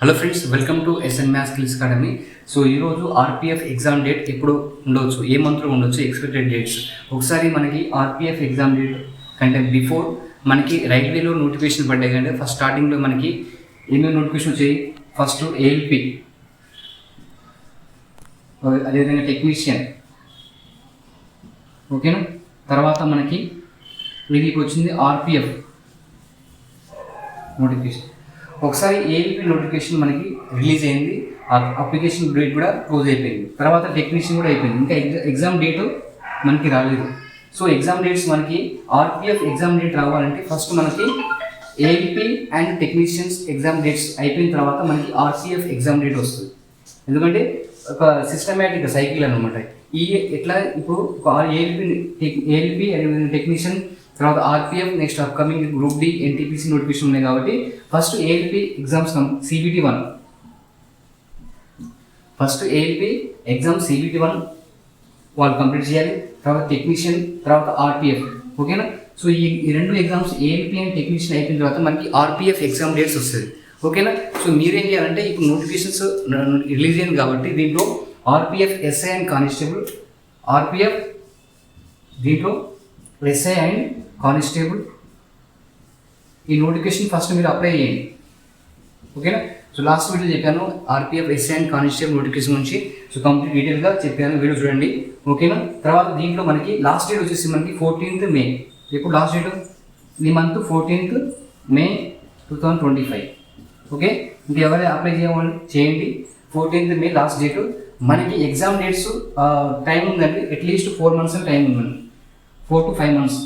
Hello friends, welcome to SN maths skills academy. So ఈరోజు RPF exam date ఎప్పుడు ఉండవచ్చు, ఏ మంత్లో ఉండొచ్చు, ఎక్స్పెక్టెడ్ డేట్స్. ఒకసారి మనకి ఆర్పిఎఫ్ ఎగ్జామ్ డేట్ కంటే బిఫోర్ మనకి రైల్వేలో నోటిఫికేషన్ పడ్డాయి. కంటే ఫస్ట్ స్టార్టింగ్లో మనకి ఏమేమి నోటిఫికేషన్ వచ్చాయి? ఫస్ట్ ఏఎల్పి, అదేవిధంగా టెక్నీషియన్, ఓకేనా. తర్వాత మనకి వీరికి వచ్చింది ఆర్పిఎఫ్ నోటిఫికేషన్. ఒకసారి ఏఎల్పి నోటిఫికేషన్ మనకి రిలీజ్ అయింది, అప్లికేషన్ డేట్ కూడా క్లోజ్ అయిపోయింది. తర్వాత టెక్నీషియన్ కూడా అయిపోయింది, ఇంకా ఎగ్జామ్ డేటు మనకి రాలేదు. సో ఎగ్జామ్ డేట్స్ మనకి ఆర్పిఎఫ్ ఎగ్జామ్ డేట్ రావాలంటే ఫస్ట్ మనకి ALP and technicians exam dates అయిపోయిన తర్వాత మనకి ఆర్సిఎఫ్ ఎగ్జామ్ డేట్ వస్తుంది. ఎందుకంటే ఒక సిస్టమేటిక్ సైకిల్ అనమాట. ఈ ఎట్లా ఇప్పుడు ఏఎల్పి అదేవిధంగా టెక్నీషియన్, తర్వాత RPF, next upcoming group D, NTPC notification ఉన్నాయి. కాబట్టి first ALP exams CBT 1, first ALP exam CBT 1 వాళ్ళు కంప్లీట్ చేయాలి. తర్వాత టెక్నీషియన్, తర్వాత ఆర్పిఎఫ్, ఓకేనా. సో ఈ రెండు ఎగ్జామ్స్ ఏఎల్పి అండ్ టెక్నీషియన్ అయిపోయిన తర్వాత మనకి ఆర్పిఎఫ్ ఎగ్జామ్ డేట్స్ వస్తుంది, ఓకేనా. సో మీరేం చేయాలంటే ఇప్పుడు నోటిఫికేషన్స్ రిలీజ్ అయింది కాబట్టి దీంట్లో RPF SI and constable, RPF దీంట్లో ఎస్ఐ అండ్ కానిస్టేబుల్ ఈ నోటిఫికేషన్ ఫస్ట్ మీరు అప్లై చేయండి, ఓకేనా. సో లాస్ట్ వీడియో చెప్పాను RPF SI and constable notification నుంచి. సో కంప్లీట్ డీటెయిల్గా చెప్పాను, వీడియో చూడండి, ఓకేనా. తర్వాత దీంట్లో మనకి లాస్ట్ డేట్ వచ్చేసి మనకి 14th May. ఇప్పుడు లాస్ట్ డేట్ ఈ మంత్ 14th May 2025, ఓకే. ఇంకా ఎవరైనా అప్లై చేయండి. 14th May last date. మనకి ఎగ్జామ్ డేట్స్ టైం ఉందండి, అట్లీస్ట్ 4 months టైం ఉందండి, 4 to 5 months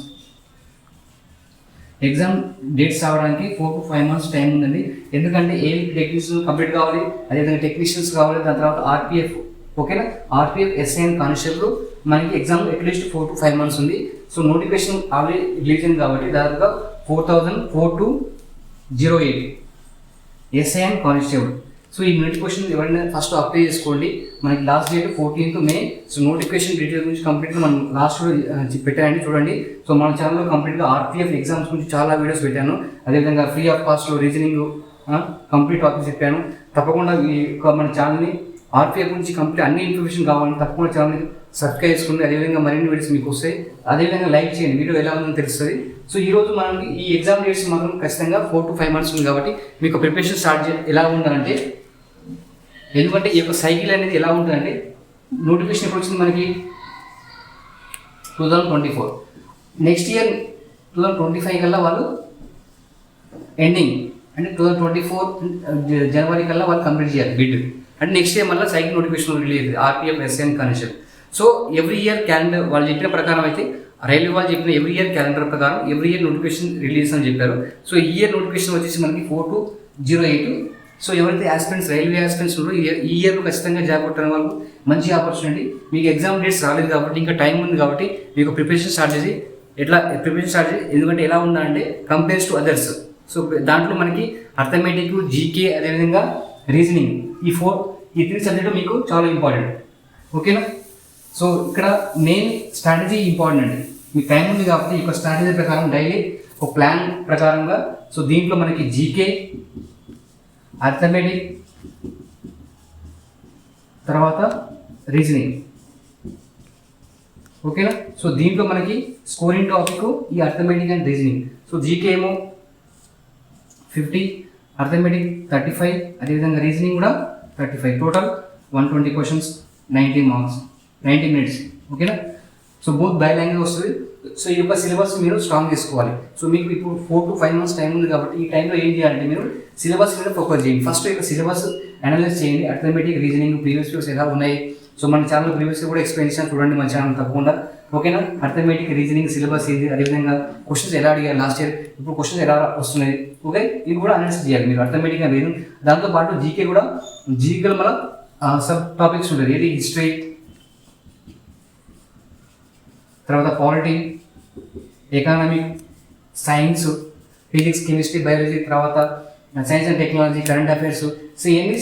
ఎగ్జామ్ డేట్స్ రావడానికి 4 to 5 months టైం ఉందండి. ఎందుకంటే ఏఎల్పి టెక్నీషియన్ కంప్లీట్ కావాలి, అదేవిధంగా టెక్నీషియన్స్ కావాలి, దాని తర్వాత ఆర్పిఎఫ్, ఓకేనా. ఆర్పిఎఫ్ ఎస్ఐ అండ్ కానిస్టేబుల్ మనకి ఎగ్జామ్ అట్లీస్ట్ 4 to 5 months ఉంది. సో నోటిఫికేషన్ ఆల్రెడీ రిలీజ్ అయింది కాబట్టి దాదాపుగా 4,4208 ఎస్ఐ అండ్ కానిస్టేబుల్. సో ఈ నోటిఫికేషన్ ఎవరైనా ఫస్ట్ అప్లై చేసుకోండి. మనకి last date 14th May. So notification details గురించి కంప్లీట్గా మనం లాస్ట్ పెట్టానండి, చూడండి. సో మన ఛానల్లో కంప్లీట్గా ఆర్పిఎఫ్ ఎగ్జామ్స్ గురించి చాలా వీడియోస్ పెట్టాను. అదేవిధంగా ఫ్రీ ఆఫ్ కాస్ట్లో రీజనింగ్ కంప్లీట్ టాపిక్స్ చెప్పాను. తప్పకుండా మన ఛానల్ని ఆర్పిఎఫ్ గురించి కంప్లీట్ అన్ని ఇన్ఫర్మేషన్ కావాలని తప్పకుండా ఛానల్ని సబ్స్క్రైబ్ చేసుకోండి. అదేవిధంగా మరిన్ని వీడియోస్ మీకు వస్తాయి. అదేవిధంగా లైక్ చేయండి, వీడియో ఎలా ఉందని తెలుస్తుంది. సో ఈరోజు మనకి ఈ ఎగ్జామ్ డేట్స్ మాత్రం ఖచ్చితంగా 4 to 5 months ఉంది కాబట్టి మీకు ప్రిపరేషన్ స్టార్ట్ ఎలా ఉండాలంటే, ఎందుకంటే ఈ యొక్క సైకిల్ అనేది ఎలా ఉంటుందంటే నోటిఫికేషన్ ఎప్పుడు వచ్చింది మనకి 2024, నెక్స్ట్ ఇయర్ 2025 కల్లా వాళ్ళు ఎండింగ్ అంటే 2024 జనవరి కల్లా వాళ్ళు కంప్లీట్ చేయాలి బిడ్. అంటే నెక్స్ట్ ఇయర్ మళ్ళీ cycle notification release RPF SI and constable. So every year calendar వాళ్ళు చెప్పిన ప్రకారం అయితే రైల్వే వాళ్ళు చెప్పిన ఎవ్రీ ఇయర్ క్యాలెండర్ ప్రకారం ఎవ్రీ ఇయర్ నోటిఫికేషన్ రిలీజ్ అని చెప్పారు. సో ఈ ఇయర్ నోటిఫికేషన్ వచ్చేసి మనకి 4208. సో ఎవరైతే ఆస్పిరెంట్స్ రైల్వే ఆస్పిరెంట్స్ ఉన్నారో ఈ ఇయర్లో ఖచ్చితంగా జాబ్ కొట్టిన వాళ్ళు మంచి ఆపర్చునిటీ. మీకు ఎగ్జామ్ డేట్స్ రాలేదు కాబట్టి ఇంకా టైం ఉంది కాబట్టి మీకు ప్రిపరేషన్ స్టార్ట్ చేసి ఎందుకంటే ఎలా ఉందంటే కంపేర్స్ టు అదర్స్. సో దాంట్లో మనకి అర్థమెటిక్, జీకే, అదేవిధంగా రీజనింగ్ ఈ 3 సబ్జెక్టు మీకు చాలా ఇంపార్టెంట్, ఓకేనా. సో ఇక్కడ మెయిన్ స్ట్రాటజీ ఇంపార్టెంట్ అండి. మీకు టైం ఉంది కాబట్టి ఈ స్ట్రాటజీ ప్రకారం డైలీ ఒక ప్లాన్ ప్రకారంగా. సో దీంట్లో మనకి జీకే, అర్థమెటిక్, తర్వాత రీజనింగ్, ఓకేనా. సో దీంట్లో మనకి స్కోరింగ్ టాపిక్ ఈ arithmetic and reasoning. So GK ఏమో 50, అర్థమెటిక్ 35, అదేవిధంగా రీజనింగ్ కూడా 35. టోటల్ 120 questions, 90 marks, 90 minutes, ఓకేనా. సో బోత్ బై లాంగ్వేజ్ వస్తుంది. సో ఈ యొక్క సిలబస్ మీరు స్ట్రాంగ్ చేసుకోవాలి. సో మీకు ఇప్పుడు 4 to 5 months టైం ఉంది కాబట్టి ఈ టైంలో ఏం చేయాలంటే మీరు సిలబస్ మీద ఫోకస్ చేయండి. ఫస్ట్ యొక్క సిలబస్ అనలైజ్ చేయండి, అర్థమెటిక్, రీజనింగ్ ప్రీవియస్ ఇయర్స్ ఎలా ఉన్నాయి. సో మన ఛానల్ ప్రీవియస్ కూడా ఎక్స్ప్లెయిన్ చేసిన చూడండి మన ఛానల్ తప్పకుండా, ఓకేనా. అర్థమెటిక్, రీజనింగ్ సిలబస్ ఇది, అదేవిధంగా క్వశ్చన్స్ ఎలా అడిగారు లాస్ట్ ఇయర్, ఇప్పుడు క్వశ్చన్స్ ఎలా వస్తున్నాయి, ఓకే. ఇది కూడా అనలైజ్ చేయాలి మీరు అర్థమెటిక్ అండ్ రీజనింగ్. దాంతోపాటు జీకే కూడా, జీకేలో మన సబ్ టాపిక్స్ ఉంటుంది. ఏది హిస్టరీ, తర్వాత polity, economic, science, physics, chemistry, biology, తర్వాత science and technology, current affairs. So ఇవన్నీ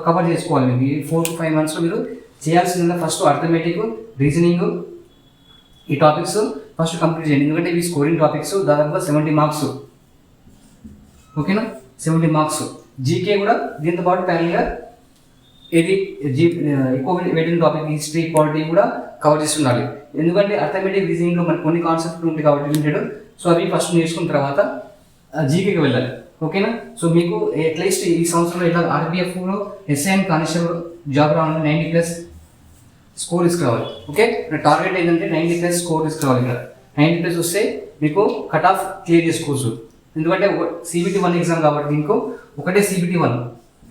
కవర్ చేసుకోవాలి. మీకు ఈ 4 to 5 monthsలో మీరు చేయాల్సింది ఫస్ట్ అర్థమెటిక్, రీజనింగ్ ఈ టాపిక్స్ ఫస్ట్ కంప్లీట్ చేయండి. ఎందుకంటే ఇవి స్కోరింగ్ టాపిక్స్, దాదాపుగా 70 marks, ఓకేనా. 70 marks. జీకే కూడా దీంతో పాటు ప్యారల్గా ఇది ఎక్కువ వెయిటింగ్ టాపిక్ హిస్టరీ పాలిటీ కూడా కవర్ చేసి ఉండాలి. ఎందుకంటే అర్థమెటిక్ రీజనింగ్లో మనకు కొన్ని కాన్సెప్ట్లు ఉంటాయి కాబట్టి రిలేటెడ్. సో అవి ఫస్ట్ నేర్చుకున్న తర్వాత జీకేకి వెళ్ళాలి. ఓకేనా? సో మీకు అట్లీస్ట్ ఈ సంవత్సరంలో ఇలా ఆర్పిఎఫ్లో ఎస్ఐ అండ్ కానిస్టేబుల్ జాబ్ రావాలంటే 90+ స్కోర్ తీసుకురావాలి. ఓకే, నా టార్గెట్ ఏంటంటే 90+ స్కోర్ తీసుకురావాలి. ఇక్కడ 90+ వస్తే మీకు కట్ ఆఫ్ క్లియర్ చేసుకోవచ్చు. ఎందుకంటే CBT 1 ఎగ్జామ్ కాబట్టి మీకు ఒకటే CBT 1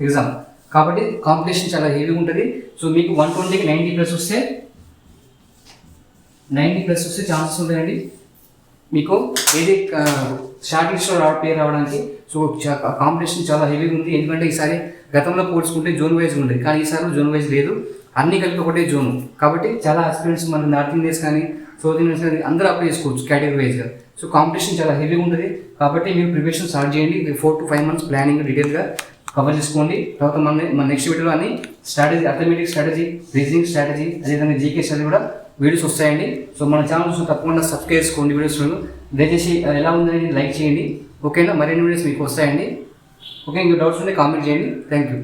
ఎగ్జామ్ కాబట్టి కాంపిటీషన్ చాలా హెవీగా ఉంటుంది. సో మీకు 120కి 90+ వస్తే 90+ వస్తే ఛాన్సెస్ ఉంటాయండి. మీకు ఏది షార్ట్ లిస్ట్లో పేరు రావడానికి. సో కాంపిటీషన్ చాలా హెవీగా ఉంది. ఎందుకంటే ఈసారి గతంలో పోల్చుకుంటే జోన్ వైజ్ ఉంది, కానీ ఈసారి జోన్ వైజ్ లేదు, అన్ని కలిపి ఒకటే జోన్. కాబట్టి చాలా ఆస్పిరెంట్స్ మన నార్త్ ఇండియన్స్ కానీ సౌత్ ఇండియన్స్ కానీ అందరూ అప్లై చేసుకోవచ్చు కేటగిరీ వైజ్గా. సో కాంపిటీషన్ చాలా హెవీగా ఉంటుంది. కాబట్టి మీరు ప్రిపరేషన్ స్టార్ట్ చేయండి. 4 to 5 months ప్లానింగ్ డీటెయిల్గా కవర్ చేసుకోండి. తర్వాత మన నెక్స్ట్ వీడియోలో అన్ని strategy, arithmetic strategy, reasoning strategy, అదేవిధంగా జీకే స్ట్రాటజీ కూడా వీడియోస్ వస్తాయండి. సో మన ఛానల్ చూసి తప్పకుండా సబ్స్క్రైబ్ చేసుకోండి. వీడియోస్ దయచేసి ఎలా ఉందని లైక్ చేయండి. ఓకేనా? మరిన్ని వీడియోస్ మీకు వస్తాయండి. ఓకే, ఇంకా డౌట్స్ ఉంటే కామెంట్ చేయండి. Thank you.